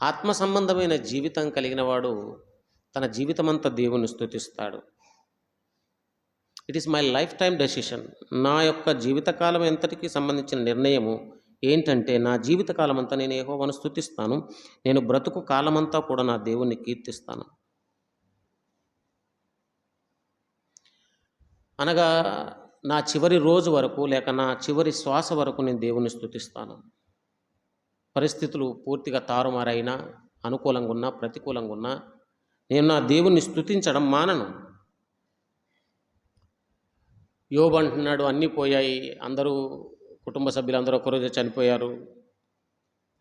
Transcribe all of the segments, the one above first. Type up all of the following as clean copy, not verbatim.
ఆత్మ సంబంధమైన జీవితం కలిగిన వాడు తన జీవితమంతా దేవుని స్తుతిస్తాడు. It is my lifetime decision. నా యొక్క జీవితకాలం ఎంతటికి సంబంధించిన నిర్ణయము ఏంటంటే, నా జీవితకాలం అంతా నేను యెహోవాను స్తుతిస్తాను. నేను బ్రతుకు కాలమంతా కూడా నా దేవుణ్ణి కీర్తిస్తాను. అనగా నా చివరి రోజు వరకు, లేక నా చివరి శ్వాస వరకు నేను దేవుణ్ణి స్తుతిస్తాను. పరిస్థితులు పూర్తిగా తారుమారైనా, అనుకూలంగా ఉన్నా, ప్రతికూలంగా ఉన్నా, నేను నా దేవుణ్ణి స్తుతించడం మానను. యోబు అంటున్నాడు, అన్నీ పోయాయి, అందరూ కుటుంబ సభ్యులందరూ ఒకరోజు చనిపోయారు.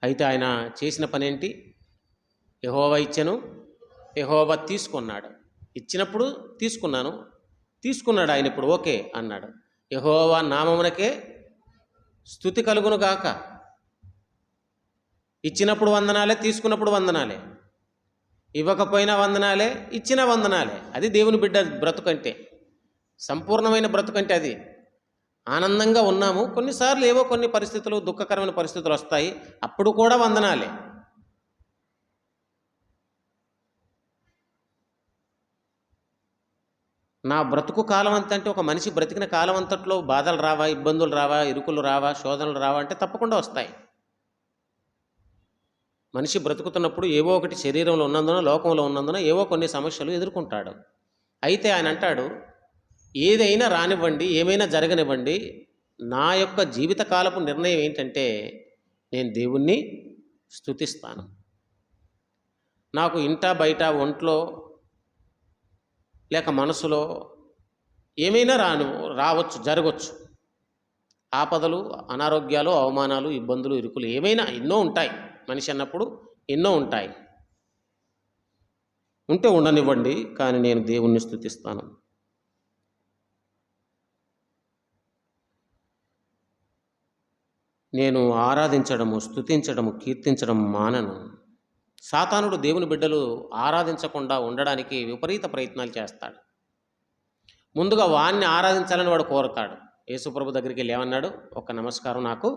అయితే ఆయన చేసిన పనేంటి? యెహోవా ఇచ్చెను, యెహోవా తీసుకున్నాడు. ఇచ్చినప్పుడు తీసుకున్నాను, తీసుకున్నాడు ఆయన, ఇప్పుడు ఓకే అన్నాడు. యెహోవా నామమునకే స్తుతి కలుగును గాక. ఇచ్చినప్పుడు వందనాలే, తీసుకున్నప్పుడు వందనాలే. ఇవ్వకపోయినా వందనాలే, ఇచ్చిన వందనాలే. అది దేవుని బిడ్డ బ్రతుకంటే, సంపూర్ణమైన బ్రతుకంటే అది. ఆనందంగా ఉన్నాము, కొన్నిసార్లు ఏవో కొన్ని పరిస్థితులు, దుఃఖకరమైన పరిస్థితులు వస్తాయి, అప్పుడు కూడా వందనాలే. నా బ్రతుకు కాలం అంతా అంటే, ఒక మనిషి బ్రతికిన కాలం అంతట్లో బాధలు రావా, ఇబ్బందులు రావా, ఇరుకులు రావా, శోధనలు రావా అంటే తప్పకుండా వస్తాయి. మనిషి బ్రతుకుతున్నప్పుడు ఏవో ఒకటి శరీరంలో ఉన్నందున, లోకంలో ఉన్నందున ఏవో కొన్ని సమస్యలు ఎదుర్కొంటాడు. అయితే ఆయన అంటాడు, ఏదైనా రానివ్వండి, ఏమైనా జరగనివ్వండి, నా యొక్క జీవితకాలపు నిర్ణయం ఏంటంటే, నేను దేవుణ్ణి స్తుతిస్తాను. నాకు ఇంట బయట, ఒంట్లో లేక మనసులో ఏమైనా రావచ్చు, జరగవచ్చు. ఆపదలు, అనారోగ్యాలు, అవమానాలు, ఇబ్బందులు, ఇరుకులు ఏమైనా ఎన్నో ఉంటాయి. మనిషి అన్నప్పుడు ఎన్నో ఉంటాయి. ఉంటే ఉండనివ్వండి, కానీ నేను దేవుణ్ణి స్తుతిస్తాను. నేను ఆరాధించడము, స్తుతించడము, కీర్తించడం మానను. సాతానుడు దేవుని బిడ్డలు ఆరాధించకుండా ఉండడానికి విపరీత ప్రయత్నాలు చేస్తాడు. ముందుగా వాణ్ణి ఆరాధించాలని వాడు కోరుతాడు. యేసుప్రభు దగ్గరికి వెళ్ళి ఏమన్నాడు? ఒక్క నమస్కారం నాకు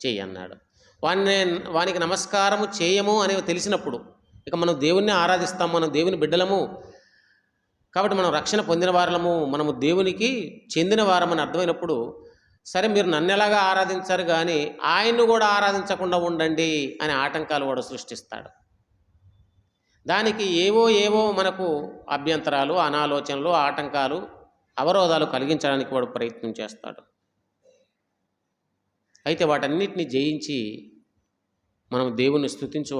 చెయ్యి అన్నాడు. వానికి నమస్కారము చేయము అని తెలిసినప్పుడు ఇక మనం దేవుణ్ణి ఆరాధిస్తాము, మనం దేవుని బిడ్డలము కాబట్టి మనం రక్షణ పొందిన వారము, మనము దేవునికి చెందిన వారమని అర్థమైనప్పుడు, సరే మీరు నన్ను ఎలాగా ఆరాధించారు కానీ ఆయన్ను కూడా ఆరాధించకుండా ఉండండి అని ఆటంకాలు వాడు సృష్టిస్తాడు. దానికి ఏవో మనకు అభ్యంతరాలు, అనాలోచనలు, ఆటంకాలు, అవరోధాలు కలిగించడానికి వాడు ప్రయత్నం చేస్తాడు. అయితే వాటన్నిటిని జయించి మనం దేవుణ్ణి స్తుతించు